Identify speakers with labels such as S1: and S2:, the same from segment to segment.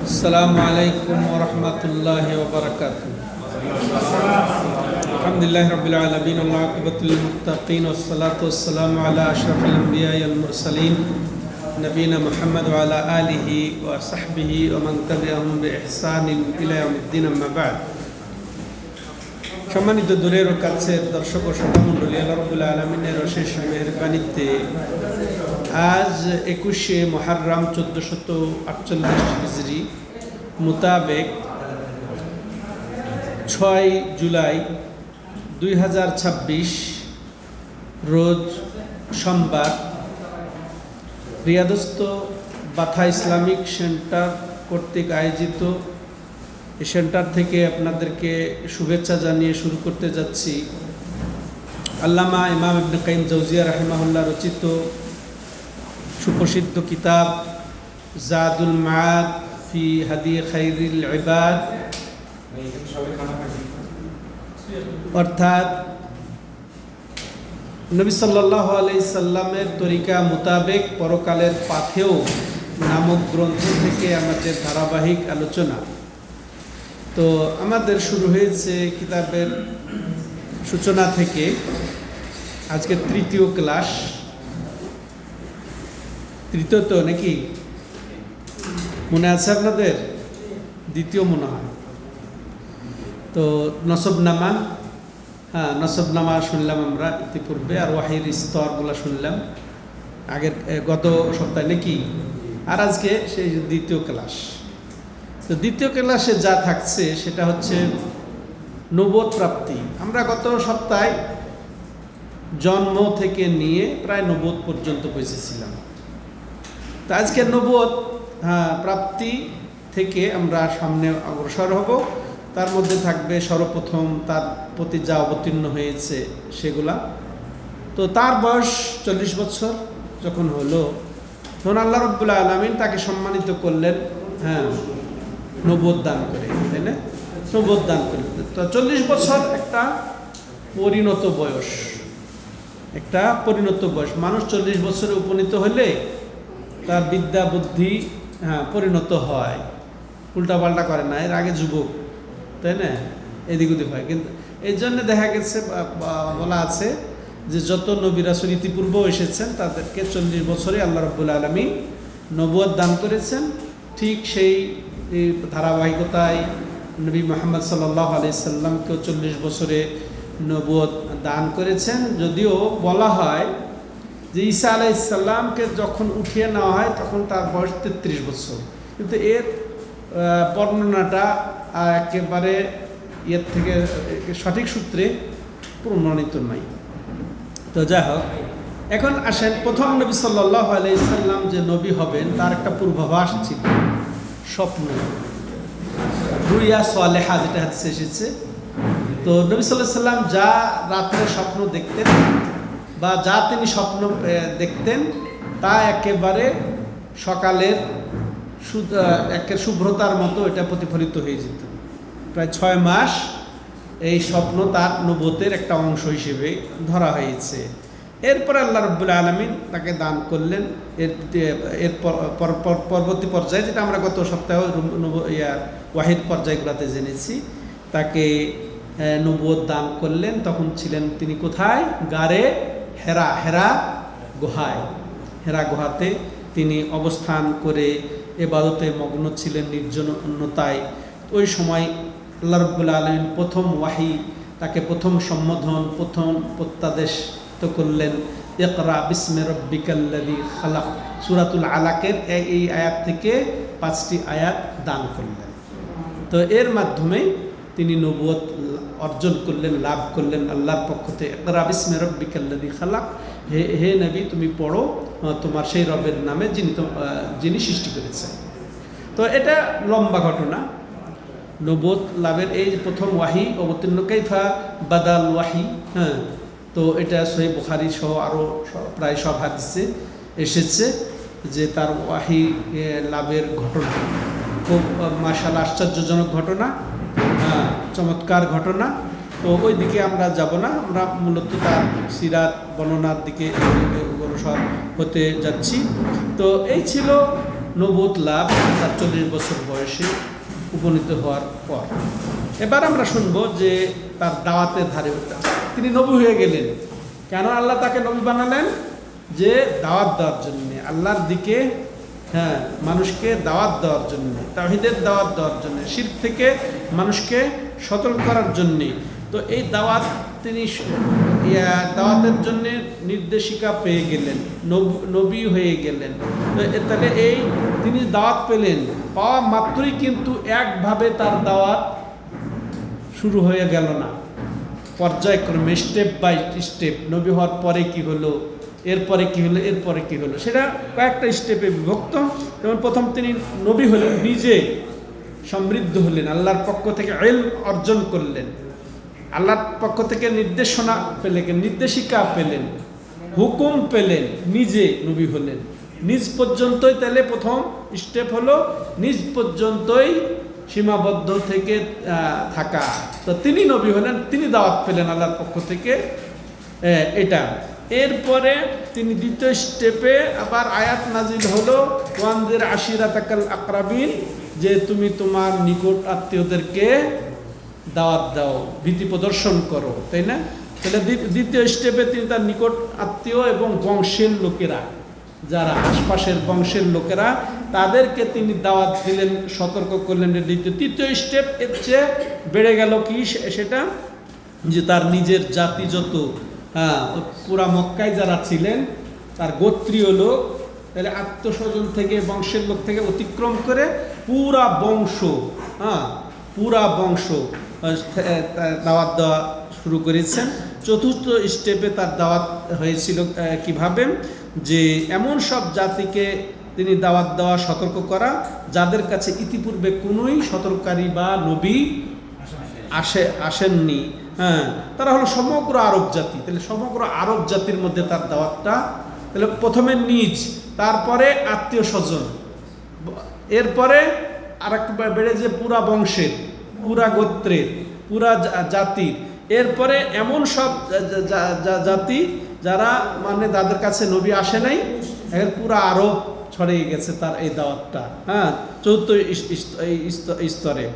S1: السلام عليكم ورحمة الله وبركاته. الحمد لله رب العالمين والعاقبة للمتقين والصلاة والسلام على أشرف الأنبياء والمرسلين نبينا محمد وعلى آله وصحبه ومن تبعهم بإحسان إلى يوم الدين أما بعد. সম্মানিত দূরের ও কাছের দর্শক ও শ্রোতামণ্ডলী, আল্লাহ রাব্বুল আলামিনের অশেষ মেহেরবানিতে আজ 21শে মুহররম 1448 হিজরি মোতাবেক 6 জুলাই 2026 রোজ সোমবার রিয়াদস্থ বাথা ইসলামিক সেন্টার কর্তৃক আয়োজিত এই সেন্টার থেকে আপনাদেরকে শুভেচ্ছা জানিয়ে শুরু করতে যাচ্ছি আল্লামা ইমাম ইবনে কাইয়িম জাওজিয়া রাহিমাহুল্লাহ রচিত সুপ্রসিদ্ধ কিতাব জাদুল মাআদ ফি হাদি খাইরিল ইবাদ, অর্থাৎ নবী সাল্লাল্লাহু আলাইহি সাল্লামের তরিকা মোতাবেক পরকালের পাথেয় নামক গ্রন্থ থেকে আমাদের ধারাবাহিক আলোচনা। তো আমাদের শুরু হয়েছে কিতাবের সূচনা থেকে, আজকে তৃতীয় ক্লাস, তৃতীয় তো নাকি মনে আছে আপনাদের? দ্বিতীয় মনে হয়। তো নসবনামা, হ্যাঁ নসবনামা শুনলাম আমরা ইতিপূর্বে, আর ওয়াহির স্তরগুলো শুনলাম আগের গত সপ্তাহে নাকি, আর আজকে সেই দ্বিতীয় ক্লাস। তো দ্বিতীয় ক্লাসে যা থাকছে সেটা হচ্ছে নবুয়ত প্রাপ্তি। আমরা গত সপ্তাহে জন্ম থেকে নিয়ে প্রায় নবুয়ত পর্যন্ত পৌঁছেছিলাম। তো আজকে নবুয়ত প্রাপ্তি থেকে আমরা সামনে অগ্রসর হব। তার মধ্যে থাকবে সর্বপ্রথম তার প্রতি যা অবতীর্ণ হয়েছে সেগুলা। তো তার বয়স 40 বছর যখন হলো, তখন আল্লাহ রাব্বুল আলামিন তাকে সম্মানিত করলেন, নবুয়ত দান করে, তাই না? নবুয়ত দান করে। তো 40 বছর একটা পরিণত বয়স, একটা পরিণত বয়স। মানুষ 40 বছরে উপনীত হলে তার বিদ্যা বুদ্ধি পরিণত হয়, উল্টাপাল্টা করে না। এর আগে যুবক, তাই না, এদিক ওদিক হয়। কিন্তু এই জন্য দেখা গেছে, বলা আছে যে যত নবী রাসূল ইতিপূর্বেও এসেছেন তাদেরকে 40 বছরে আল্লাহ রাব্বুল আলামিন নবুয়ত দান করেছেন। ঠিক সেই ধারাবাহিকতায় নবী মুহাম্মদ সাল্লাল্লাহু আলাইহি সাল্লামকেও 40 বছরে নবুয়ত দান করেছেন। যদিও বলা হয় যে ঈসা আলাইহিস সালামকে যখন উঠিয়ে নেওয়া হয় তখন তার বয়স 33 বছর, কিন্তু এর বর্ণনাটা একেবারে এর থেকে সঠিক সূত্রে প্রমাণিত নাই। তো যাই হোক, এখন আসেন প্রথম নবী সাল্লাল্লাহু আলাইহি সাল্লাম যে নবী হবেন তার একটা পূর্বাভাস ছিল, স্বপ্ন, রুইয়া সালেহা, যেটা হাদিসে এসেছে। তো নবী সাল্লাল্লাহু আলাইহি সাল্লাম যা রাত্রে স্বপ্ন দেখতেন বা যা তিনি স্বপ্ন দেখতেন তা একেবারে সকালের একের শুভ্রতার মতো এটা প্রতিফলিত হয়ে যেত। প্রায় 6 মাস এই স্বপ্ন তার নবুয়তের একটা অংশ হিসেবে ধরা হয়েছে। এরপরে আল্লাহ রাব্বুল আলামিন তাকে দান করলেন এর পরবর্তী পর্যায়ে, যেটা আমরা গত সপ্তাহে ওয়াহিদ পর্যায়গুলোতে জেনেছি, তাকে নবুয়ত দান করলেন। তখন ছিলেন তিনি কোথায়? গারে হেরা গুহায়। হেরা গুহাতে তিনি অবস্থান করে ইবাদতে মগ্ন ছিলেন, নির্জনতায়। ওই সময় আল্লাহ রাব্বুল আলামিন প্রথম ওয়াহি, তাকে প্রথম সম্বোধন, প্রথম প্রত্যাদেশ তো করলেন, ইকরা বিসমি রাব্বিকাল্লাযী খালাক, সূরাতুল আলাকের এই আয়াত থেকে 5টি আয়াত দান করলেন। তো এর মাধ্যমে তিনি নবুয়ত অর্জন করলেন, লাভ করলেন আল্লাহর পক্ষ থেকে। ইকরা বিসমি রাব্বিকাল্লাযী খালাক, হে নবী তুমি পড়ো তোমার সেই রবের নামে যিনি সৃষ্টি করেছেন। তো এটা লম্বা ঘটনা, নবুয়ত লাভের এই প্রথম ওয়াহি অবতীর্ণ। কাইফা বাদাল ওয়াহি, তো এটা সহিহ বুখারী সহ আরও প্রায় সব হাদিসে এসেছে যে তার ওয়াহি লাভের ঘটনা খুব মাশাআল্লাহ আশ্চর্যজনক ঘটনা, চমৎকার ঘটনা। তো ওই দিকে আমরা যাব না, আমরা মূলত তার সিরাত বর্ণনার দিকে অগ্রসর হতে যাচ্ছি। তো এই ছিল নবুয়ত লাভ তার 40 বছর বয়সে উপনীত হওয়ার পর। এবার আমরা শুনবো যে তার দাওয়াতের ধারে তিনি নবী হয়ে গেলেন। কেন আল্লাহ তাকে নবী বানালেন? যে দাওয়াত দেওয়ার জন্যে, আল্লাহর দিকে মানুষকে দাওয়াত দেওয়ার জন্য, তাওহীদের দাওয়াত দেওয়ার জন্য, শিরক থেকে মানুষকে সতর্ক করার জন্যে। তো এই দাওয়াত তিনি দাওয়াতের জন্য নির্দেশিকা পেয়ে গেলেন, নবী হয়ে গেলেন। তো তাহলে এই তিনি দাওয়াত পেলেন, পাওয়া মাত্রই কিন্তু একভাবে তার দাওয়াত শুরু হয়ে গেল না, পর্যায়ক্রমে স্টেপ বাই স্টেপ। নবী হওয়ার পরে কি হলো, এরপরে কি হলো, এরপরে কি হলো, সেটা কয়েকটা স্টেপে বিভক্ত। যেমন প্রথম তিনি নবী হলেন, নিজে সমৃদ্ধ হলেন, আল্লাহর পক্ষ থেকে ইলম অর্জন করলেন, আল্লাহর পক্ষ থেকে নির্দেশনা পেলেন, নির্দেশিকা পেলেন, হুকুম পেলেন, নিজে নবী হলেন। নিজ পর্যন্তই, তাহলে প্রথম স্টেপ হলো নিজ পর্যন্তই সীমাবদ্ধ থেকে থাকা। তো তিনি নবী হলেন, তিনি দাওয়াত পেলেন আল্লাহর পক্ষ থেকে, এটা। এরপরে তিনি দ্বিতীয় স্টেপে আবার আয়াত নাজিল হলো, ওয়ানজির আশিরাতাকাল আকরাবিন, যে তুমি তোমার নিকট আত্মীয়দেরকে দাওয়াত দাও, ভীতি প্রদর্শন করো, তাই না? তাহলে দ্বিতীয় স্টেপে তিনি তার নিকট আত্মীয় এবং বংশের লোকেরা, যারা আশপাশের বংশের লোকেরা, তাদেরকে তিনি দাওয়াত দিলেন, সতর্ক করলেন। তৃতীয় স্টেপ এর চেয়ে বেড়ে গেল কি, সেটা যে তার নিজের জাতি যত পুরা মক্কায় যারা ছিলেন, তার গোত্রীয় লোক, তাহলে আত্মস্বজন থেকে, বংশের লোক থেকে অতিক্রম করে পুরা বংশ, পুরা বংশ দাওয়াত দেওয়া শুরু করেছেন। চতুর্থ স্টেপে তার দাওয়াত হয়েছিল কিভাবে, যে এমন সব জাতিকে তিনি দাওয়াত দেওয়া, সতর্ক করা, যাদের কাছে ইতিপূর্বে কোনোই সতর্ককারী বা নবী আসেননি। তারা হলো সমগ্র আরব জাতি। তাহলে সমগ্র আরব জাতির মধ্যে তার দাওয়াতটা, তাহলে প্রথমে নিজ, তারপরে আত্মীয় স্বজন, এরপরে আর একটু বেড়ে যে পুরা বংশের, পুরা গোত্রের, পুরা জাতির, এরপরে এমন সব জাতি যারা মানে যাদের কাছে নবী আসে নাই, এর পুরা আরব ছড়িয়ে গেছে তার এই দাওয়াতটা। চতুর্থ স্তরে।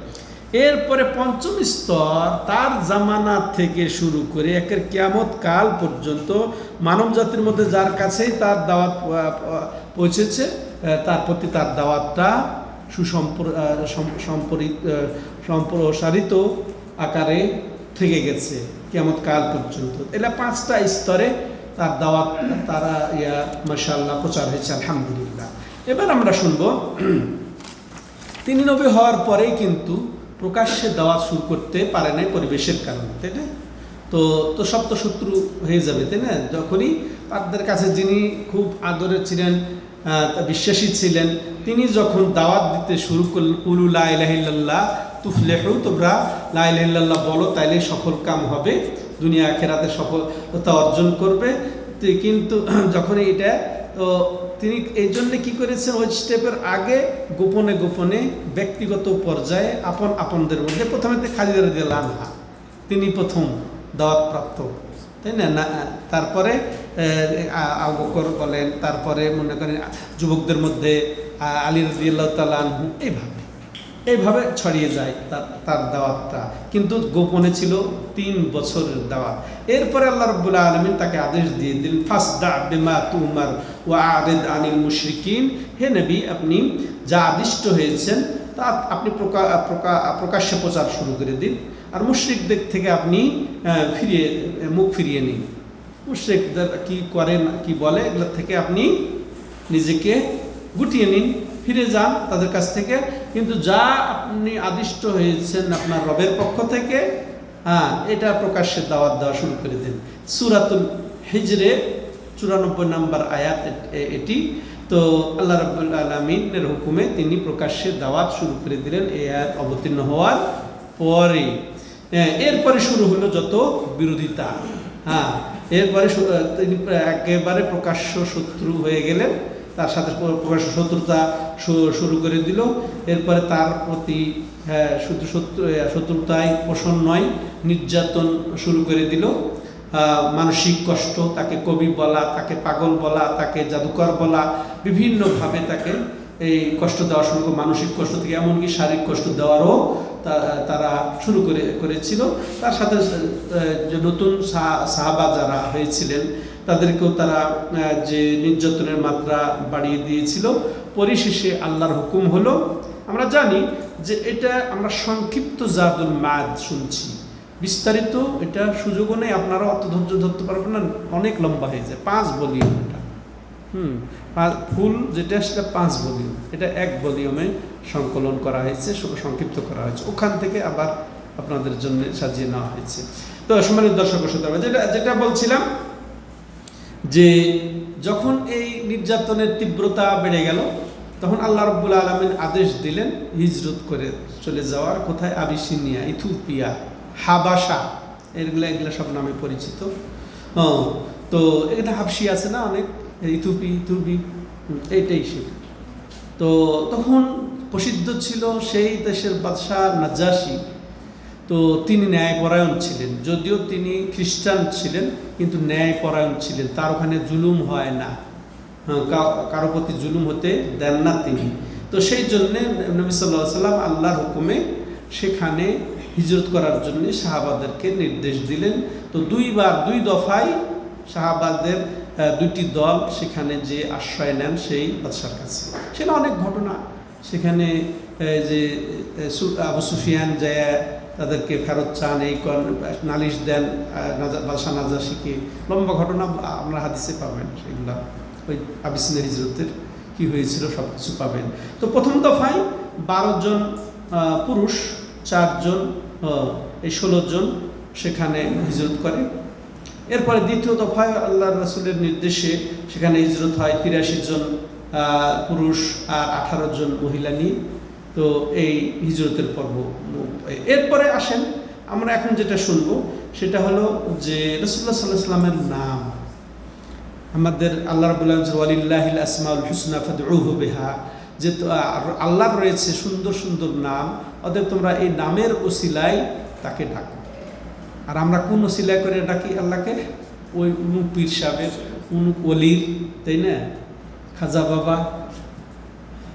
S1: এরপরে পঞ্চম স্তর, তার জামানা থেকে শুরু করে একের কিয়ামত কাল পর্যন্ত মানব জাতির মধ্যে যার কাছেই তার দাওয়াত পৌঁছেছে, তার প্রতি তার দাওয়াতটা সম্প্রসারিত আকারে থেকে গেছে কিয়ামত কাল পর্যন্ত। এটা 5টা স্তরে তার দাওয়াত, তারা মাশাআল্লাহ প্রচার হয়েছে, আলহামদুলিল্লাহ। এবার আমরা শুনবো, তিনি নবী হওয়ার পরেই কিন্তু প্রকাশ্যে দাওয়াত শুরু করতে পারে নাই পরিবেশের কারণে, তাই না? তো সব তো শত্রু হয়ে যাবে, তাই না? যখনই তাদের কাছে যিনি খুব আদরের ছিলেন, বিশ্বাসী ছিলেন, তিনি যখন দাওয়াত দিতে শুরু করলেন, কুলু লা ইলাহা ইল্লাল্লাহ তুফলিহু, তোমরা লা ইলাহা ইল্লাল্লাহ বলো, তাইলে সফল কাম হবে, দুনিয়া আখিরাতে সফলতা অর্জন করবে। কিন্তু যখনই এটা, তো তিনি এই জন্যে কী করেছেন, ওই স্টেপের আগে গোপনে গোপনে ব্যক্তিগত পর্যায়ে আপনদের মধ্যে, প্রথমে খালিদা রাদিয়াল্লাহু আনহা, তিনি প্রথম দাওয়াত প্রাপ্ত, তাই না? তারপরে আবু বকর বলেন, তারপরে মনে করেন যুবকদের মধ্যে আলী রাদিয়াল্লাহু তাআলা আনহু, এইভাবে ছড়িয়ে যায় তার দাওয়াতটা, কিন্তু গোপনে ছিল 3 বছরের দাওয়াত। এরপরে আল্লাহ রাব্বুল আলামিন তাকে আদেশ দিয়ে দিলেন, ফাসদা বিমা তুমার ওয়া আরিদ আনিল মুশরিকিন, হে নবী, আপনি যা আদিষ্ট হয়েছেন তা আপনি প্রকাশ্যে প্রচার শুরু করে দিন, আর মুশরিকদের থেকে আপনি মুখ ফিরিয়ে নিন। মুশরিকদের কি করেন, কি বলে, এগুলো থেকে আপনি নিজেকে গুটিয়ে নিন, ফিরে যান তাদের কাছ থেকে। কিন্তু যা আপনি আদিষ্ট হয়েছেন আপনার রবের পক্ষ থেকে, এটা প্রকাশ্যে দাওয়াত দেওয়া শুরু করে দিন। সূরাতুল হিজরে 94 নম্বর আয়াত এটি। তো আল্লাহ রাব্বুল আলামিনের হুকুমে তিনি প্রকাশ্যে দাওয়াত শুরু করে দিলেন এই আয়াত অবতীর্ণ হওয়ার পরে। এরপরে শুরু হলো যত বিরোধিতা। এরপরে তিনি একেবারে প্রকাশ্য শত্রু হয়ে গেলেন, তার সাথে প্রকাশ্য শত্রুতা শুরু করে দিল। এরপরে তার প্রতি শুধু শত্রুতায় পোষণ নয়, নির্যাতন শুরু করে দিল, মানসিক কষ্ট, তাকে কবি বলা, তাকে পাগল বলা, তাকে জাদুকর বলা, বিভিন্নভাবে তাকে এই কষ্ট দেওয়া শুরু করে, মানসিক কষ্ট থেকে এমনকি শারীরিক কষ্ট দেওয়ারও তারা শুরু করেছিল। তার সাথে যে নতুন সাহাবা যারা হয়েছিলেন তাদেরকেও তারা যে নির্যাতনের মাত্রা বাড়িয়ে দিয়েছিল। পরিশেষে আল্লাহর হুকুম হলো, আমরা জানি যে এটা আমরা সংক্ষিপ্ত জাদুল মাদ শুনছি, বিস্তারিত এটা সুযোগও নেই, আপনারা অত ধৈর্য ধরতে পারবেন না, অনেক লম্বা হয়ে যায়। 5 ভলিউম এটা, ফুল যেটা সেটা 5 ভলিউম, এটা 1 ভলিউমে সংকলন করা হয়েছে, সংক্ষিপ্ত করা হয়েছে, ওখান থেকে আবার আপনাদের জন্য সাজিয়ে নেওয়া হয়েছে। তো সম্মানিত দর্শক শ্রোতা, যেটা বলছিলাম যে যখন এই নির্যাতনের তীব্রতা বেড়ে গেল তখন আল্লাহ রাব্বুল আলামিন আদেশ দিলেন হিজরত করে চলে যাওয়ার। কোথায়? আবিসিনিয়া, ইথিওপিয়া, হাবাসা, এগুলা সব নামে পরিচিত। তো এটা হাবশি আছে না অনেক, ইথিওপি এইটাই সেটা। তো তখন প্রসিদ্ধ ছিল সেই দেশের বাদশাহ নাজাশী। তো তিনি ন্যায়পরায়ণ ছিলেন, যদিও তিনি খ্রিস্টান ছিলেন কিন্তু ন্যায়পরায়ণ ছিলেন, তার ওখানে জুলুম হয় না, কারো প্রতি জুলুম হতে দেন না তিনি। তো সেই জন্যে নবী সাল্লাল্লাহু আলাইহি ওয়াসাল্লাম আল্লাহর হুকুমে সেখানে হিজরত করার জন্য সাহাবাদেরকে নির্দেশ দিলেন। তো 2 দফায় সাহাবাদের 2টি দল সেখানে যে আশ্রয় নেন সেই বাদশার কাছে। সেটা অনেক ঘটনা, সেখানে যে আবু সুফিয়ান যায় তাদেরকে ফেরত চান, এই নালিশ দেন বাদশাহ নাজাশীকে, লম্বা ঘটনা আমরা হাদিসে পাবেন, সেগুলা ওই আবিসিনিয়া হিজরতের কি হয়েছিল সব কিছু পাবেন। তো প্রথম দফায় 12 জন পুরুষ, 4 জন, এই 16 জন সেখানে হিজরত করে। এরপরে দ্বিতীয় দফায় আল্লাহর রাসূলের নির্দেশে সেখানে হিজরত হয় 83 জন পুরুষ আর 18 জন মহিলা নিয়ে। তো এই হিজরতের পর্ব। এরপরে আসেন আমরা এখন যেটা শুনবো সেটা হলো যে রাসূলুল্লাহ সাল্লাল্লাহু আলাইহি ওয়াসাল্লামের নাম। আমাদের আল্লাহ রাব্বুল আলামিন ওয়ালিল্লাহিল আসমাউল হুসনা ফাদউহু বিহা, যে আল্লাহর রয়েছে সুন্দর সুন্দর নাম, অতএব তোমরা এই নামের ওসিলায় তাকে ডাকো। আর আমরা কোন ওসিলায় করে ডাকি আল্লাহকে? ওই উনুক পীর সাহেবের, উনুক ওলির, তাই না, খাজা বাবা,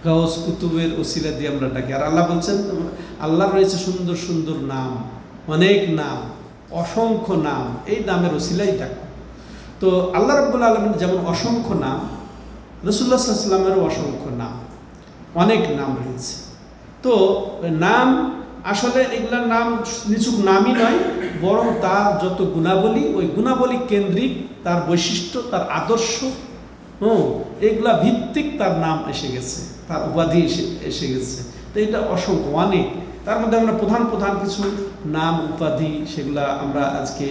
S1: গাউস কুতুবের ওসিলা দিয়ে আমরা ডাকি। আর আল্লাহ বলছেন আল্লাহর রয়েছে সুন্দর সুন্দর নাম, অনেক নাম, অসংখ্য নাম, এই নামের ওসিলাই ডাকো। তো আল্লাহ রাব্বুল আলামিন যেমন অসংখ্য নাম, রাসূলুল্লাহ সাল্লাল্লাহু আলাইহি ওয়াসাল্লামেরও অসংখ্য নাম, অনেক নাম রয়েছে। তো নাম আসলে এগুলার নাম নিছক নামই নয়, বরং তার যত গুণাবলী, ওই গুণাবলী কেন্দ্রিক তার বৈশিষ্ট্য, তার আদর্শ, এগুলা ভিত্তিক তার নাম এসে গেছে, তার উপাধি এসে গেছে। তো এটা অসংখ্য, অনেক। তার মধ্যে আমরা প্রধান প্রধান কিছু নাম, উপাধি, সেগুলা আমরা আজকে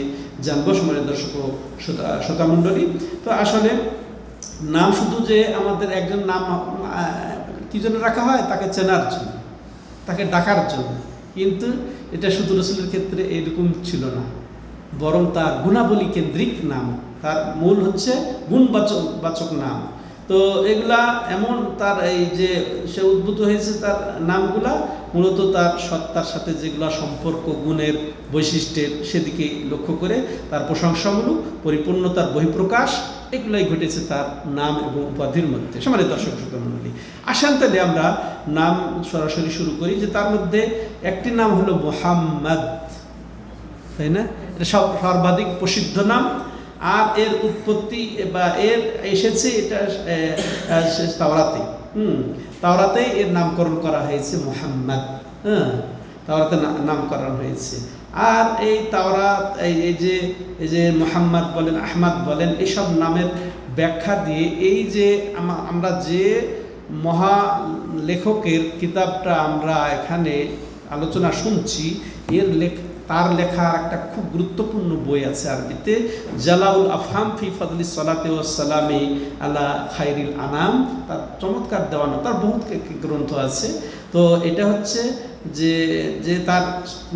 S1: জানবো সময়ের দর্শক শ্রোতামণ্ডলী। তো আসলে নাম শুধু যে আমাদের একজন নাম কি জন্য রাখা হয়? তাকে চেনার জন্য, তাকে ডাকার জন্য। কিন্তু এটা শুধু রাসূলের ক্ষেত্রে এরকম ছিল না, বরং তার গুণাবলী কেন্দ্রিক নাম, তার মূল হচ্ছে গুণবাচক নাম। তো এগুলা এমন তার এই যে সে উদ্ভূত হয়েছে, তার নামগুলা মূলত তার সত্তার সাথে যেগুলা সম্পর্ক, গুণের, বৈশিষ্ট্যের, সেদিকে লক্ষ্য করে তার প্রশংসামূলক পরিপূর্ণতার বহিঃপ্রকাশ, এগুলাই ঘটেছে তার নাম এবং উপাধির মধ্যে। সম্মানিত দর্শক শ্রোতামণ্ডলী, আসেন তাহলে আমরা নাম সরাসরি শুরু করি। যে তার মধ্যে একটি নাম হলো মুহাম্মদ, তাই না? এটা সর্বাধিক প্রসিদ্ধ নাম। আর এর উৎপত্তি বা এর এসেছে এটা তাওরাতে, তাওরাতেই এর নামকরণ করা হয়েছে মুহাম্মদ, তাওরাতে নামকরণ হয়েছে। আর এই তাওরাত, এই যে মুহাম্মদ বলেন, আহমদ বলেন, এইসব নামের ব্যাখ্যা দিয়ে এই যে আমরা যে মহা লেখকের কিতাবটা আমরা এখানে আলোচনা শুনছি, তার লেখা একটা খুব গুরুত্বপূর্ণ বই আছে আরবিতে, জালাউল আফহাম ফি ফাদলিস সালাতি ওয়াস সালামি আলা খায়রিল আনাম। তার চমৎকার দেওয়ানো, তার বহুত গ্রন্থ আছে। তো এটা হচ্ছে যে তার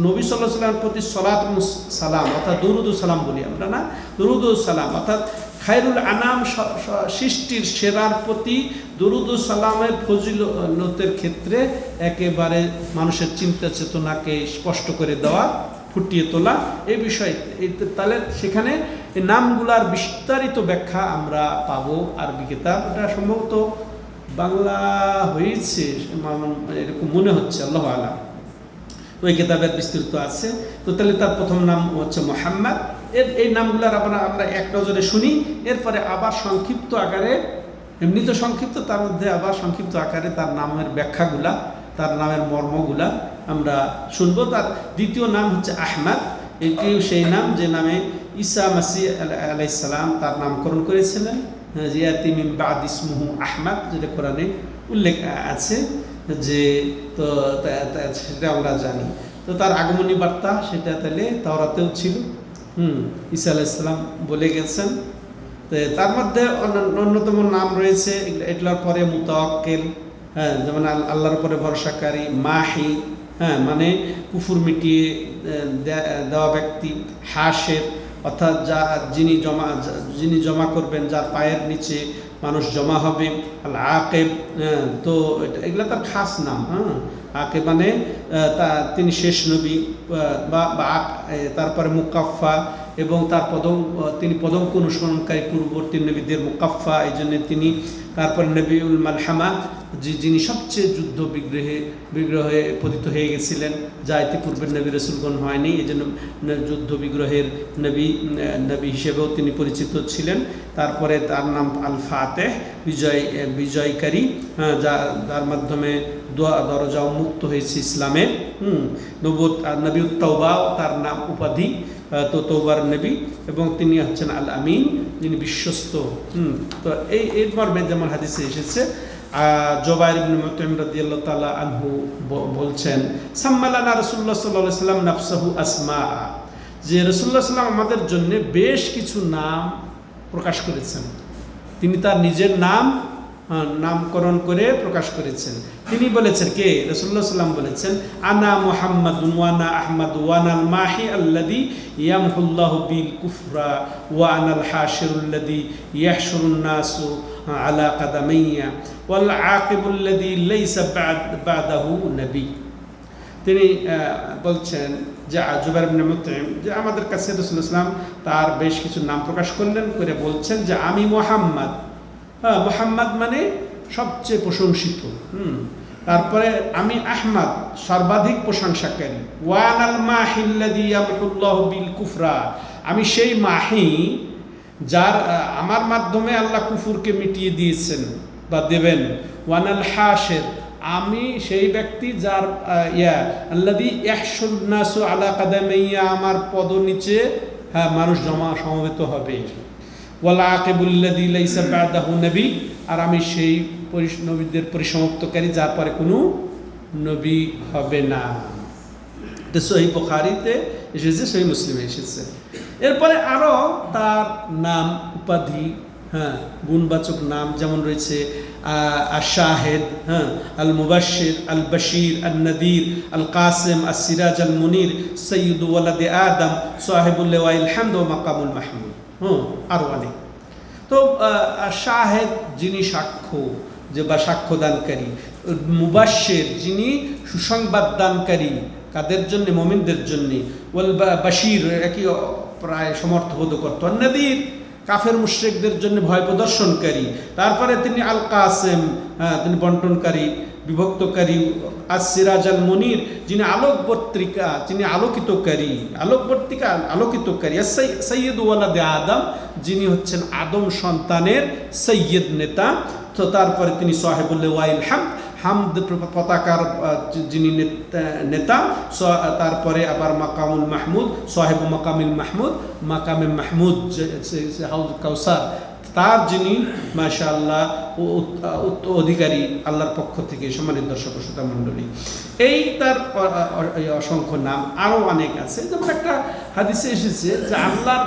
S1: নবী সাল্লাল্লাহু আলাইহি ওয়াসাল্লামের প্রতি সালাত ও সালাম, অর্থাৎ দুরুদ ও সালাম বলি আমরা না, দুরুদ ও সালাম, অর্থাৎ খায়রুল আনাম, সৃষ্টির সেরার প্রতি দুরুদ ও সালামের ফজিলতের ক্ষেত্রে একেবারে মানুষের চিন্তা চেতনাকে স্পষ্ট করে দেওয়া, ফুটিয়ে তোলা, এই বিষয়। তাহলে সেখানে এই নামগুলার বিস্তারিত ব্যাখ্যা আমরা পাবো আরবি কিতাব। এটা সম্ভবত বাংলা হয়েছে এরকম মনে হচ্ছে, আল্লাহু আলাম। ওই কিতাবের বিস্তৃত আছে। তো তাহলে তার প্রথম নাম হচ্ছে মুহাম্মদ। এই নামগুলোর আমরা এক নজরে শুনি, এরপরে আবার সংক্ষিপ্ত আকারে, এমনি তো সংক্ষিপ্ত, তার মধ্যে আবার সংক্ষিপ্ত আকারে তার নামের ব্যাখ্যাগুলা, তার নামের মর্মগুলা আমরা শুনবো। তার দ্বিতীয় নাম হচ্ছে আহমদ। এটিও সেই নাম যে নামে ঈসা মাসিহ আলাইহিস সালাম তার নামকরণ করেছিলেন। ইয়াতি মিন বাদ ইসমুহু আহমদ, যেটা কোরআনে উল্লেখ আছে, যে তো সেটা আমরা জানি। তো তার আগমনী বার্তা সেটা তাহলে তাওরাতেও ছিল। ঈসা আলাইহিস সালাম বলে গেছেন। তো তার মধ্যে অন্যতম নাম রয়েছে এগুলোর পরে মুতাওয়াক্কিল, হ্যাঁ, যেমন আল্লাহর উপরে ভরসাকারী। মাহি, হ্যাঁ, মানে কুফুর মিটিয়ে দেওয়া ব্যক্তি। হাশের, অর্থাৎ যিনি জমা করবেন, যার পায়ের নিচে মানুষ জমা হবে। আল আকেব, তো এগুলো তার খাস নাম। হ্যাঁ, আকেব মানে তিনি শেষ নবী, তারপরে মুকাফফা, এবং তিনি পদঙ্ক অনুসরণকারী পূর্ববর্তী নবীদের মুকাফফা, এই জন্য তিনি। তারপরে নবীউল মালহামা, যিনি সবচেয়ে যুদ্ধ বিগ্রহে পতিত হয়ে গেছিলেন, যা ইতিপূর্বের নবী রসুলগণ হয়নি, এই জন্য যুদ্ধ বিগ্রহের নবী হিসেবেও তিনি পরিচিত ছিলেন। তারপরে তার নাম আল ফাতেহ, বিজয়কারী, যার মাধ্যমে দরজা উন্মুক্ত হয়েছে ইসলামের। নবীউত তাওবা তার নাম, উপাধি, তো তওবার নবী, এবং তিনি হচ্ছেন আল আমিন, যিনি বিশ্বস্ত। তো এই মর্মে যেমন হাদিসে এসেছে, জুবাইর ইবনে মুতঈম রাদিয়াল্লাহু তাআলা আনহু বলছেন, সাম্মালানা রাসূলুল্লাহ সাল্লাল্লাহু আলাইহি ওয়াসাল্লাম নাফসাহু আসমা, যে রাসূলুল্লাহ সাল্লাল্লাহু আলাইহি ওয়াসাল্লাম আমাদের জন্য বেশ কিছু নাম প্রকাশ করেছেন। তিনি তার নিজের নামকরণ করে প্রকাশ করেছেন। তিনি বলেছেন, কে? রাসূলুল্লাহ সাল্লাম বলেছেন, আনা মুহাম্মাদুন ওয়া আনা আহমদ ওয়া আনাল মাহি আল্লাযী ইয়ামহুল্লাহু বিল কুফরা ওয়া আনাল হাশিরুল্লাযী ইয়াহশুরুন নাসু আলা কাদামাইয়া ওয়াল আকিবুল্লাযী লাইসা বাদাহু নবী। তিনি বলছেন যে জুবাইর ইবনে মুতঈম, যে আমাদের কাছে রাসূলুল্লাহ সাল্লাম তার বেশ কিছু নাম প্রকাশ করলেন, করে বলছেন যে আমি মুহাম্মদ, মুহাম্মদ মানে সবচেয়ে প্রশংসিত। তারপরে আমি আহমদ, সর্বাধিক প্রশংসাকারী। ওয়ানাল মাহিল্লাযী ইয়ামহুল্লাহু বিল কুফরা, আমি সেই মাহি যার আমার মাধ্যমে আল্লাহ কুফুরকে মিটিয়ে দিয়েছেন বা দেবেন। ওয়ানাল হাশির, আমি সেই ব্যক্তি যার আল্লাযী ইয়াহশুরুন নাসু আলা কাদামাইয়া, আমার পদ নিচে মানুষ সমবেত হবে। ওয়াল আকিবুল্লাযী লাইসা বাদাহু নবী, আর আমি সেই নবীদের পরিসমাপ্তকারী যার পরে কোনো নবী হবে না। এটা সহিহ বুখারীতে এসেছে, সহিহ মুসলিমে এসেছে। এরপরে আরও তার নাম, উপাধি, গুণবাচক নাম যেমন রয়েছে আশ-শাহিদ, আল মুবাশশির, আল বশীর, আল নদীর, আল কাসিম, আস সিরাজ, আল মুনির, সৈয়দু ওয়ালাদে আদম, সাহিবুল লিওয়াইল হামদ ওয়া মাকামুল মাহমুদ, আরও অনেক। তো শাহেদ, যিনি সাক্ষ্য, যে বা সাক্ষ্যদানকারী। মুবাশশির, যিনি সুসংবাদ দানকারী, কাদের জন্য? মুমিনদের জন্য। ওয়াল বশীর, একই প্রায় সমর্থবোধ করত। নদীর, কাফের মুশরিকদের জন্য ভয় প্রদর্শনকারী। তারপরে তিনি আল কাসেম, তিনি বন্টনকারী, বিভক্তকারী। আস সিরাজ, আল মুনির, যিনি আলোকবর্তিকা, যিনি আলোকিতকারী। সৈয়দ ওয়ালাদে আদম, যিনি হচ্ছেন আদম সন্তানের সৈয়দ নেতা। তো তারপরে তিনি সাহেবুল লিওয়াইল হামদ, পতাকার যিনি নেতা। তারপরে আবার মাকামুল মাহমুদ, সাহেব মাকামিল মাহমুদ, মাকামে মাহমুদ, হাউজ কাউসার, তার যিনি মাশাআল্লাহ অধিকারী আল্লাহর পক্ষ থেকে। সম্মানিত দর্শক শ্রোতা মণ্ডলী, এই তার অসংখ্য নাম, আরও অনেক আছে। যেমন একটা হাদিসে এসেছে যে আল্লাহর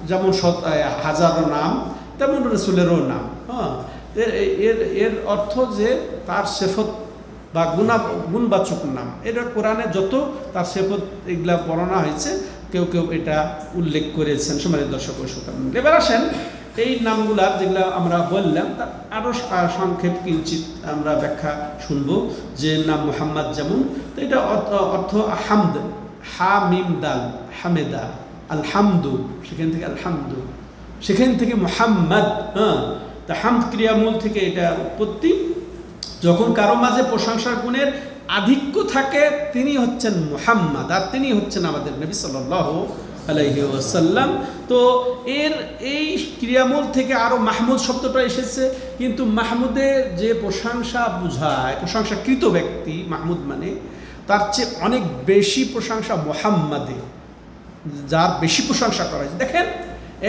S1: যেমন হাজারো নাম, তেমন রাসূলেরও নাম। এর অর্থ যে তার সিফত বা গুণবাচক নাম, এটা কোরআনে যত তার সিফত এগুলা বর্ণনা হয়েছে, কেউ কেউ এটা উল্লেখ করেছেন। সম্মানিত দর্শক শ্রোতা মণ্ডলী, এবার আসেন এই নামগুলার যেগুলো আমরা বললাম তার আরও সংক্ষেপ কিঞ্চিত আমরা ব্যাখ্যা শুনব। যে নাম মুহাম্মদ, যেমন তো এটা অর্থ হামদ, হা মিম দাল, হামেদা, আলহামদু, সেখান থেকে আলহামদু, সেখান থেকে মুহাম্মদ। তা হামদ ক্রিয়ামূল থেকে এটা উৎপত্তি।
S2: যখন কারো মাঝে প্রশংসার গুণের আধিক্য থাকে তিনি হচ্ছেন মুহাম্মদ, আর তিনি হচ্ছেন আমাদের নবী সাল্লাল্লাহু আলাইহি ওয়াসাল্লাম। তো এর এই ক্রিয়ামূল থেকে আরও মাহমুদ শব্দটা এসেছে, কিন্তু মাহমুদের যে প্রশংসা বোঝায়, প্রশংসাকৃত ব্যক্তি মাহমুদ মানে, তার চেয়ে অনেক বেশি প্রশংসা মুহাম্মাদে, যার বেশি প্রশংসা করা হয়েছে। দেখেন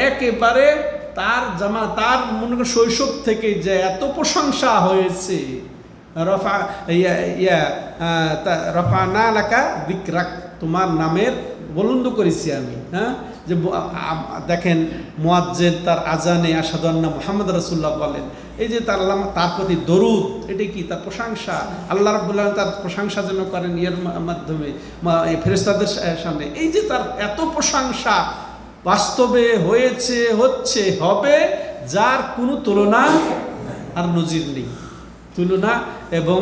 S2: একেবারে তার মনে করেন শৈশব থেকে যে এত প্রশংসা হয়েছে, রফানা লাকা যিকরাক, তোমার নামের বুলন্দ করেছি আমি। হ্যাঁ, যে দেখেন মুয়াজ্জিন তার আজানে আশহাদু আন্না মুহাম্মদ রাসূলুল্লাহ বলেন, এই যে তার প্রতি দরুদ, এটি কি তার প্রশংসা। আল্লাহ রাব্বুল আলামিন তার প্রশংসা যেন করেন এর মাধ্যমে ফেরেশতাদের সামনে। এই যে তার এত প্রশংসা বাস্তবে হয়েছে, হচ্ছে, হবে, যার কোনো তুলনা আর নজির নেই, তুলনা এবং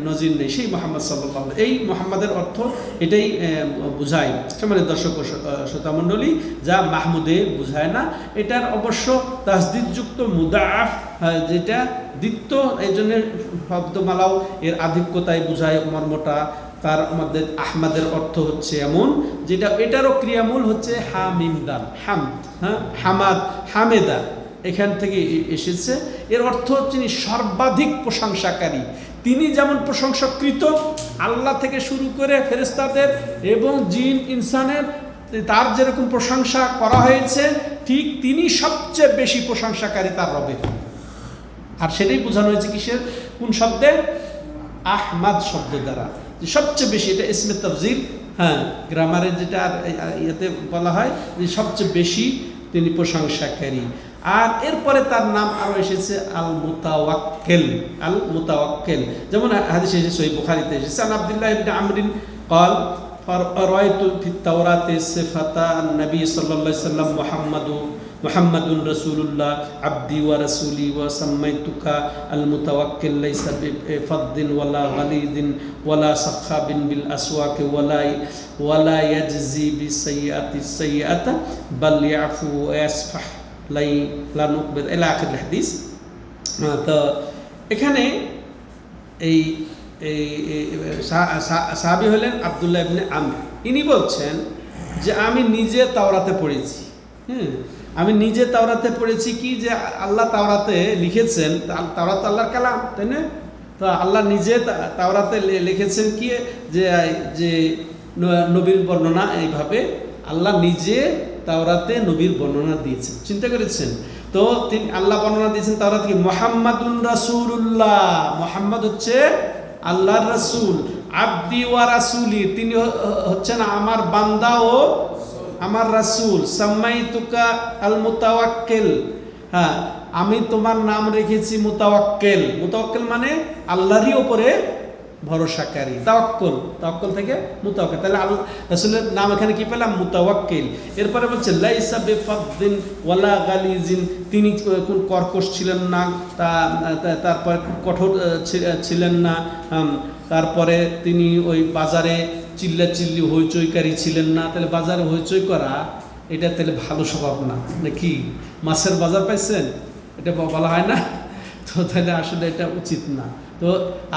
S2: নজির নেই সেই মুহাম্মদ সাল্লাল্লাহু আলাইহি। এই মুহাম্মাদের অর্থ এটাই বোঝায় মানে দর্শক শ্রোতা মণ্ডলী, যা মাহমুদে বোঝায় না। এটার অবশ্য তাসদিদযুক্ত মুদাআফ, যেটা দ্বিত্ব, এই জন্য শব্দমালাও এর আধিক্যতায় বোঝায় মর্মটা। তার আমাদের আহমাদের অর্থ হচ্ছে এমন, যেটা এটারও ক্রিয়ামূল হচ্ছে হামিম দাল, হামদ, হ্যাঁ, হামাদ, হামেদা, এখান থেকে এসেছে। এর অর্থ তিনি সর্বাধিক প্রশংসাকারী। তিনি যেমন প্রশংসকৃত আল্লাহ থেকে শুরু করে ফেরেশতাদের এবং জিন ইনসানের, তার যেরকম প্রশংসা করা হয়েছে, ঠিক তিনি সবচেয়ে বেশি প্রশংসাকারী তার রবের। আর সেটাই বোঝানো হয়েছে কিসের, কোন শব্দে? আহমাদ শব্দ দ্বারা, যে সবচেয়ে বেশি। এটা ইসমে তাফজিল, হ্যাঁ, গ্রামারের যেটা ইয়েতে বলা হয় যে সবচেয়ে বেশি তিনি প্রশংসাকারী। আর এরপরে তার নাম আরও এসেছে আল মুতাওয়াক্কিল, আল মুতাওয়াক্কিল। যেমন হাদিসে এসেছে, সহিহ বুখারীতে এসেছে, আন আব্দুল্লাহ ইবনে আমরিন قال রাআইতু ফিত তাওরাতি সিফাতা নবী সাল্লাল্লাহু আলাইহি ওয়াসাল্লাম মুহাম্মাদুন রাসূলুল্লাহ আবদি ওয়া রাসূলি ওয়া সাম্মাইতুকা আল মুতাওয়াক্কিল লাইসা বিফাদ্দিন ওয়ালা গালিদিন ওয়ালা সাখাবিন বিল আসওয়াকি ওয়ালা ইয়াজজি বিসাইয়্যাতি সাইয়্যাতা বাল ইয়াফু ওয়া ইয়াসফাহ লা নুকবির ইলা আখির হাদিস। তো এখানে এই সাহাবী হলেন আব্দুল্লাহ ইবনে আমর। ইনি বলছেন যে আমি নিজে তাওরাতে পড়েছি, আমি নিজে তাওরাতে পড়েছি কি, যে আল্লাহ তাওরাতে লিখেছেন, তাওরাত আল্লাহর কালাম, তাই না? তো আল্লাহ নিজে তাওরাতে লিখেছেন কি, যে নবীর বর্ণনা, এইভাবে আল্লাহ নিজে তাওরাতে নবীর বর্ণনা দিয়েছেন। চিন্তা করেছেন? তো তিনি আল্লাহ বর্ণনা দিয়েছেন তাওরাত কি, মুহাম্মাদুন রাসূলুল্লাহ, মুহাম্মদ হচ্ছে আল্লাহর রাসূল, আবদি ওয়া রাসূলি, তিনি হচ্ছেন আমার বান্দা ও আমার রাসূল, সাম্মাইতুকা আল মুতাওয়াক্কিল, হ্যাঁ, আমি তোমার নাম রেখেছি মুতাওয়াক্কিল। মুতাওয়াক্কিল মানে আল্লাহরই উপরে ভরসাকারী, তাওয়াক্কুল থেকে মুতাওয়াক্কিল। তাহলে আল্লাহ রাসূলের নাম এখানে কি পেলাম? মুতাওয়াক্কিল। এরপরে বলছে লাইসা বিফাদ্দিন ওয়ালা গালিজিন, তিনি কোন কর্কশ ছিলেন না, তারপরে কঠোর ছিলেন না, তারপরে তিনি ওই বাজারে চিল্লাচিল্লি হইচইকারী ছিলেন না। তাহলে বাজারে হইচই করা এটা তাহলে ভালো স্বভাব না নাকি? মাছের বাজার পাইছেন, এটা বলা হয় না? তো তাহলে আসলে এটা উচিত না। তো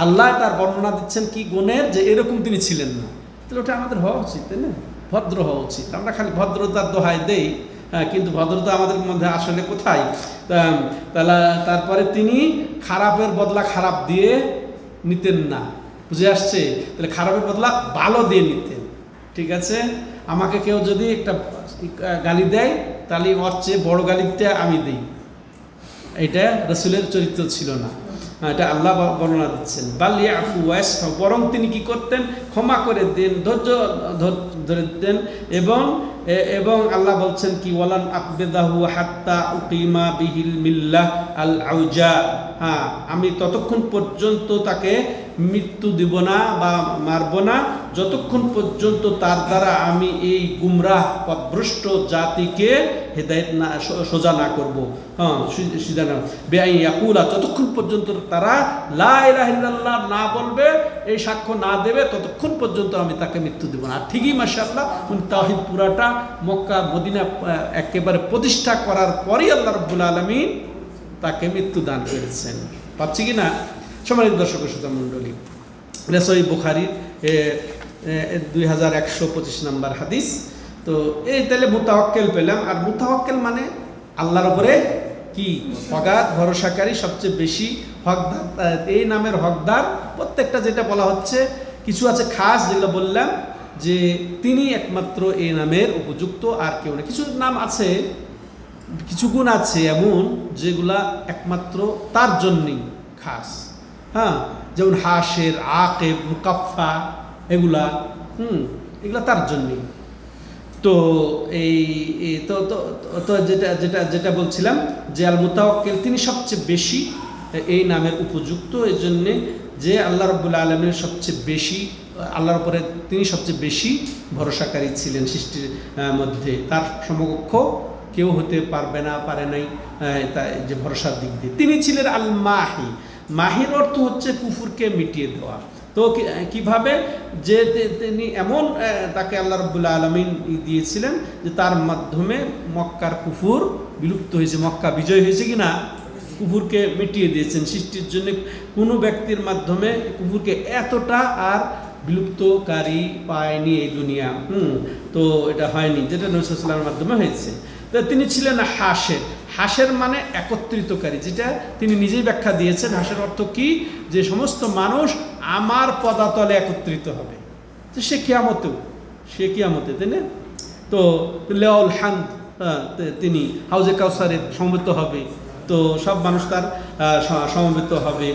S2: আল্লাহ তার বর্ণনা দিচ্ছেন কি গুণের, যে এরকম তিনি ছিলেন না। তাহলে ওটা আমাদের হওয়া উচিত, তাই না? ভদ্র হওয়া উচিত। আমরা খালি ভদ্রতার দোহাই দেই, কিন্তু ভদ্রতা আমাদের মধ্যে আসলে কোথায়? তাহলে তারপরে তিনি খারাপের বদলা খারাপ দিয়ে নিতেন না, বুঝে আসছে? তাহলে খারাপের বদলা ভালো দিয়ে নিতেন। ঠিক আছে, আমাকে কেউ যদি একটা গালি দেয়, তাহলে ওর চেয়ে বড় গালিটা আমি দিই, এটা রাসূলের চরিত্র ছিল না। এটা আল্লাহ বর্ণনা দিচ্ছেন। বাল ইয়াফু ওয়া ইয়াসফাহু, বরং তিনি কি করতেন? ক্ষমা করে দেন, ধৈর্য ধরে দেন। এবং আল্লাহ বলছেন কি, ওয়ালান আকবেদাহু হাত্তা উকিমা বিহিল মিল্লাহ আল আউজা, হ্যাঁ, আমি ততক্ষণ পর্যন্ত তাকে মৃত্যু দিব না বা মারব না, যতক্ষণ পর্যন্ত তার দ্বারা আমি এই গুমরাহ পথভ্রষ্ট জাতিকে হেদায়েত না, সোজা না করব, হ্যাঁ, সিধা না, বেআই ইয়াকুলা, যতক্ষণ পর্যন্ত তারা লা ইলাহা ইল্লাল্লাহ না বলবে, এই সাক্ষ্য না দেবে, ততক্ষণ পর্যন্ত আমি তাকে মৃত্যু দেব না। ঠিকই মাশাআল্লাহ, উনি তাওহীদ পুরাটা মক্কা মদিনা একেবারে প্রতিষ্ঠা করার পরই আল্লাহ রাব্বুল আলামিন তাকে মৃত্যু দান করেছেন। পাচ্ছি কি না?
S1: সম্মানিত দর্শক শ্রোতা মণ্ডলী, এটা সহিহ বুখারীর 2125 নম্বর হাদিস। তো এই তাহলে মুতাওয়াক্কেল পেলাম। আর মুতাওয়াক্কেল মানে আল্লাহর উপরে কি অগাধ ভরসাকারী, সবচেয়ে বেশি হকদার। এই নামের হকদার প্রত্যেকটা যেটা বলা হচ্ছে, কিছু আছে খাস যেগুলো বললাম যে তিনি একমাত্র এই নামের উপযুক্ত, আর কেউ না। কিছু নাম আছে, কিছু গুণ আছে এমন যেগুলা একমাত্র তার জন্যই খাস। হ্যাঁ, যেমন হাসের, আকেব, মুকাফফা, এগুলা এগুলা তার জন্যই। তো এই তো তো তো যেটা যেটা যেটা বলছিলাম যে আল মুতাওয়াক্কিল তিনি সবচেয়ে বেশি এই নামের উপযুক্ত, এই জন্যে যে আল্লাহ রাব্বুল আলামিনের সবচেয়ে বেশি, আল্লাহর উপরে তিনি সবচেয়ে বেশি ভরসাকারী ছিলেন সৃষ্টির মধ্যে। তার সমকক্ষ কেউ হতে পারবে না, পারে নাই যে ভরসার দিক দিয়ে। তিনি ছিলেন আল মাহি। মাহির অর্থ হচ্ছে কুফুরকে মিটিয়ে দেওয়া। তো কিভাবে যে তিনি এমন তাকে আল্লাহ রাব্বুল আলামিন দিয়েছিলেন যে তার মাধ্যমে মক্কার কুফুর বিলুপ্ত হয়েছে, মক্কা বিজয় হয়েছে কিনা, কুফুরকে মিটিয়ে দিয়েছেন। সৃষ্টির জন্য কোনো ব্যক্তির মাধ্যমে কুফুরকে এতটা আর বিলুপ্তকারী পায়নি এই দুনিয়া। তো এটা হয়নি, যেটা নবী সাল্লাল্লাহু আলাইহি ওয়াসাল্লামের মাধ্যমে হয়েছে। তো তিনি ছিলেন হাসের। হাসের মানে একত্রিতকারী, যেটা তিনি নিজেই ব্যাখ্যা দিয়েছেন। হাসের অর্থ কি, যে সমস্ত মানুষ আমার পদাতলে একত্রিত হবে। তো সে কিয়ামতে, তাই না? তো লেওয়াল হামদ, তিনি হাউজে কাউসারে সমবেত হবে। তো সব মানুষ তার সমবেত হবে,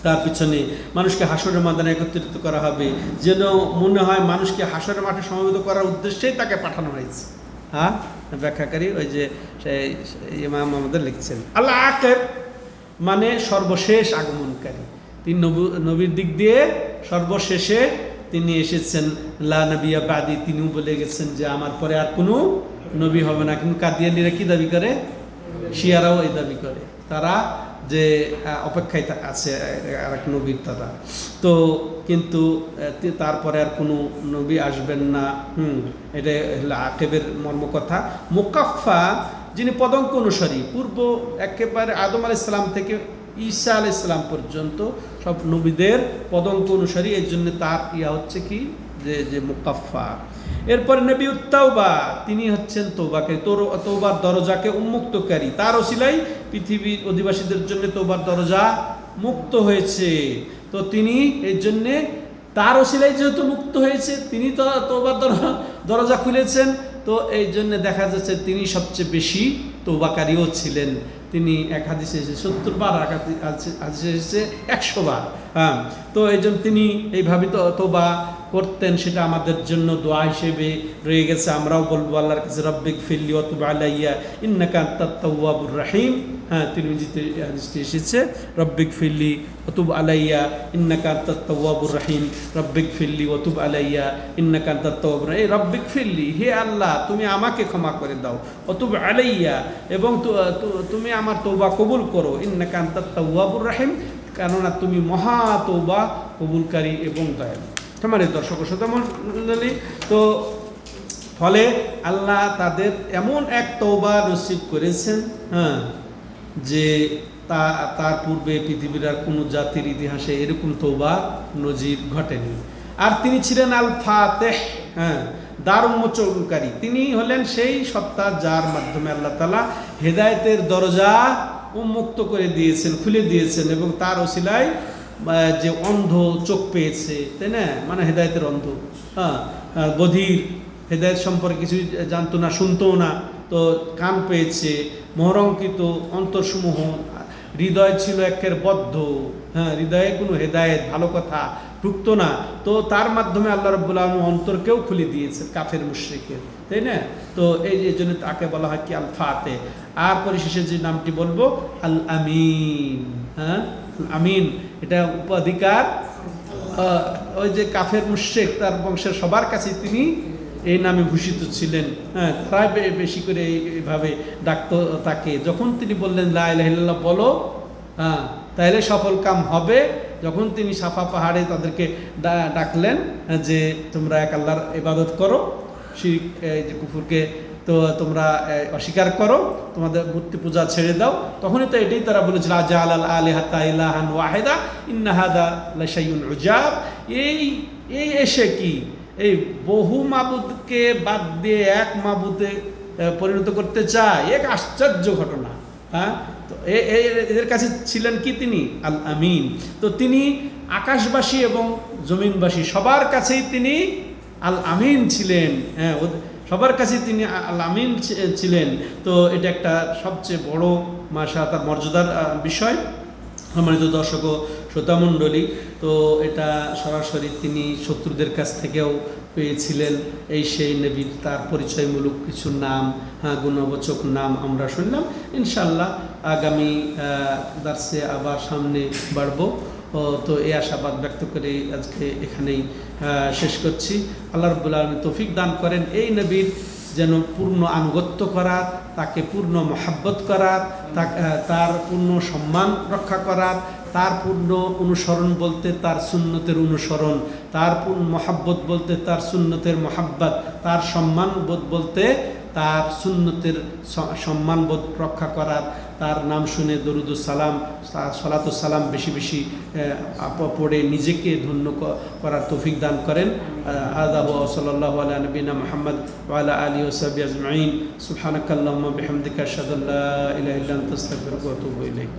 S1: তার পিছনে মানুষকে হাসরের ময়দানে একত্রিত করা হবে, যেন মনে হয় মানুষকে হাসরের মাঠে সমবেত করার উদ্দেশ্যেই তাকে পাঠানো হয়েছে। হ্যাঁ, ব্যাখ্যাকারী ওই যে ইমাম আমাদের লিখছেন। আল্লাহ আকেব মানে সর্বশেষ আগমনকারী। তিনি নবীর দিক দিয়ে সর্বশেষে তিনি এসেছেন। লা নবিয়া বাদি, তিনিও বলে গেছেন যে আমার পরে আর কোনো নবী হবে না। কিন্তু কাদিয়ানীরা কি দাবি করে? শিয়ারাও এই দাবি করে, তারা যে অপেক্ষায় আছে আর এক নবীর তারা। তো কিন্তু তারপরে আর কোনো নবী আসবেন না। এটা হলো আকেবের মর্মকথা। মুকাফফা যিনি পদঙ্ক অনুসারী, পূর্ব একেবারে আদম আলাইহিস সালাম থেকে ঈসা আলাইহিস সালাম পর্যন্ত সব নবীদের পদঙ্ক অনুসারী, এই জন্য তার হচ্ছে কি যে মুকাফফা। এরপরে নবী তাওবা, তিনি হচ্ছেন তওবাকারী, তওবার দরজাকে উন্মুক্তকারী। তার ওসিলাই পৃথিবীর অধিবাসীদের জন্য তওবার দরজা মুক্ত হয়েছে। তো তিনি এই জন্যে তার ওসিলাই যেহেতু মুক্ত হয়েছে, তিনি তো তওবার দরজা খুলেছেন। তো এই জন্য দেখা যাচ্ছে তিনি সবচেয়ে বেশি তওবাকারীও ছিলেন। তিনি এক হাদিসে এসেছে 70 বার, এক হাদিসে এসেছে 100 বার। হ্যাঁ, তো এই জন্য তিনি এইভাবে তওবা করতেন, সেটা আমাদের জন্য দোয়া হিসেবে রয়ে গেছে। আমরাও বলবো আল্লাহর কাছে, রব্বিক ফিরলি ওয়া তুব আলাইয়া ইন্নাকা আনতাত তাওয়াবুর রহিম। হ্যাঁ, তিরমিজিতে হাদিসটি এসেছে, রব্বিক ফিরলি ওয়া তুব আলাইয়া ইন্নাকা আনতাত তাওয়াবুর রহিম, রব্বিক ফিরলি ওয়া তুব আলাইয়া ইন্নাকা আনতাত তাওয়াবুর রহিম। এই রব্বিক ফিরলি, হে আল্লাহ তুমি আমাকে ক্ষমা করে দাও, ওয়া তুব আলাইয়া, এবং তুমি আমার তওবা কবুল করো, ইন্নাকা আনতাত তাওয়াবুর রহিম, কেননা তুমি মহা তওবা কবুলকারী এবং দয়ালু। তোমার দর্শক শ্রোতা মণ্ডলী, তো ফলে আল্লাহ তাদের এমন এক তওবা নসিব করেছেন, হ্যাঁ, যে তার পূর্বে পৃথিবীর আর কোনো জাতির ইতিহাসে এরকম তওবা নজির ঘটেনি। আর তিনি ছিলেন আল ফাতেহ, হ্যাঁ, দ্বার উন্মোচনকারী। তিনি হলেন সেই সত্তা যার মাধ্যমে আল্লাহ তাআলা হেদায়েতের দরজা উন্মুক্ত করে দিয়েছেন, খুলে দিয়েছেন, এবং তার ওসিলায় যে অন্ধ চোখ পেয়েছে, তাই না, মানে হেদায়েতের অন্ধ, হ্যাঁ, বধির, হেদায়েত সম্পর্কে কিছুই জানতো না, শুনতো না, তো কান পেয়েছে, মোহরঙ্কিত অন্তরসমূহ, হৃদয় ছিল একের বদ্ধ, হ্যাঁ, হৃদয়ে কোনো হেদায়েত ভালো কথা ঢুকতো না। তো তার মাধ্যমে আল্লাহ রাব্বুল আলামিন অন্তরকেও খুলে দিয়েছে কাফের মুশরিকের, তাই না? তো এই জন্য তাকে বলা হয় কি আল ফাতেহ। আর পরিশেষে যে নামটি বলবো আল আমিন। হ্যাঁ, আমিন এটা উপাধিকার। ওই যে কাফের মুশরিক তার বংশের সবার কাছে তিনি এই নামে ভূষিত ছিলেন। হ্যাঁ, তারা বেশি করে এইভাবে ডাকতো তাকে। যখন তিনি বললেন লা ইলাহা ইল্লাল্লাহ বলো, হ্যাঁ, তাহলে সফল কাম হবে। যখন তিনি সাফা পাহাড়ে তাদেরকে ডাকলেন যে তোমরা এক আল্লাহর ইবাদত করো, শিরক যে কুফরকে তো তোমরা অস্বীকার করো, তোমাদের মূর্তি পূজা ছেড়ে দাও। তখনই তো এটাই তারা বলেছিল আজাল আল আলিহাতা ইলাহান ওয়াহিদা ইন্না হাদা লাশাইউন উজাব। এই এসে কি এই বহু মাবুদকে বাদ দিয়ে এক মাবুদে পরিণত করতে চায়, এক আশ্চর্য ঘটনা। হ্যাঁ, তো এদের কাছে ছিলেন কি তিনি আল আমিন। তো তিনি আকাশবাসী এবং জমিনবাসী সবার কাছেই তিনি আল আমিন ছিলেন। হ্যাঁ, সবার কাছেই তিনি আল আমিন ছিলেন। তো এটা একটা সবচেয়ে বড় মাশা তার মর্যাদার বিষয়। সম্মানিত দর্শক ও শ্রোতামণ্ডলী, তো এটা সরাসরি তিনি শত্রুদের কাছ থেকেও পেয়েছিলেন। এই সেই নবীর তার পরিচয়মূলক কিছু নাম, গুণবাচক নাম আমরা শুনলাম। ইনশাআল্লাহ আগামী দার্সে আবার সামনে বাড়বো। তো এই আশাবাদ ব্যক্ত করে আজকে এখানেই শেষ করছি। আল্লাহ রাব্বুল আলামিন তৌফিক দান করেন এই নবীর যেন পূর্ণ আনুগত্য করার, তাকে পূর্ণ মহাব্বত করার, তার পূর্ণ সম্মান রক্ষা করার, তার পূর্ণ অনুসরণ বলতে তার সুন্নতের অনুসরণ, তার পূর্ণ মহাব্বত বলতে তার সুন্নতের মহাব্বত, তার সম্মানবোধ বলতে তার সুন্নতের সম্মানবোধ রক্ষা করার, তার নাম শুনে দরুদুস সালাম সালাতুস সালাম বেশি বেশি পড়ে নিজেকে ধন্য করার তৌফিক দান করেন। আদাহু সাল্লাল্লাহু আলা নবিনা মুহাম্মদ ওয়া আলা আলিহি ওয়া সাহবিহি আজমাইন। সুবহানাকাল্লাহুম্মা বিহামদিকা আশহাদু আল্লা ইলাহা ইল্লা আনতা আস্তাগফিরুকা ওয়া আতুবু ইলাইক।